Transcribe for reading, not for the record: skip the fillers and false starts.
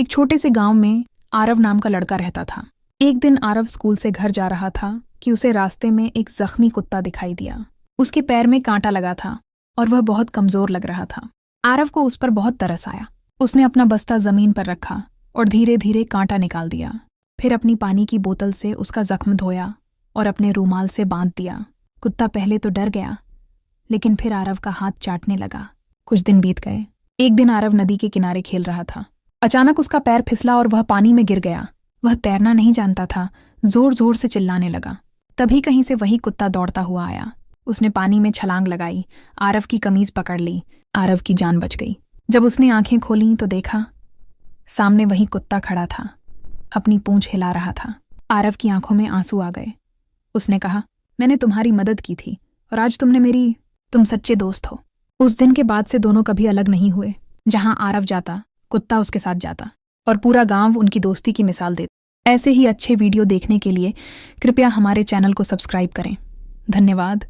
एक छोटे से गांव में आरव नाम का लड़का रहता था। एक दिन आरव स्कूल से घर जा रहा था कि उसे रास्ते में एक जख्मी कुत्ता दिखाई दिया। उसके पैर में कांटा लगा था और वह बहुत कमजोर लग रहा था। आरव को उस पर बहुत तरस आया। उसने अपना बस्ता जमीन पर रखा और धीरे धीरे कांटा निकाल दिया। फिर अपनी पानी की बोतल से उसका जख्म धोया और अपने रूमाल से बांध दिया। कुत्ता पहले तो डर गया, लेकिन फिर आरव का हाथ चाटने लगा। कुछ दिन बीत गए। एक दिन आरव नदी के किनारे खेल रहा था। अचानक उसका पैर फिसला और वह पानी में गिर गया। वह तैरना नहीं जानता था, जोर जोर से चिल्लाने लगा। तभी कहीं से वही कुत्ता दौड़ता हुआ आया। उसने पानी में छलांग लगाई, आरव की कमीज पकड़ ली। आरव की जान बच गई। जब उसने आंखें खोलीं तो देखा सामने वही कुत्ता खड़ा था, अपनी पूंछ हिला रहा था। आरव की आंखों में आंसू आ गए। उसने कहा, मैंने तुम्हारी मदद की थी और आज तुम सच्चे दोस्त हो। उस दिन के बाद से दोनों कभी अलग नहीं हुए। जहां आरव जाता, कुत्ता उसके साथ जाता और पूरा गांव उनकी दोस्ती की मिसाल देता। ऐसे ही अच्छे वीडियो देखने के लिए कृपया हमारे चैनल को सब्सक्राइब करें। धन्यवाद।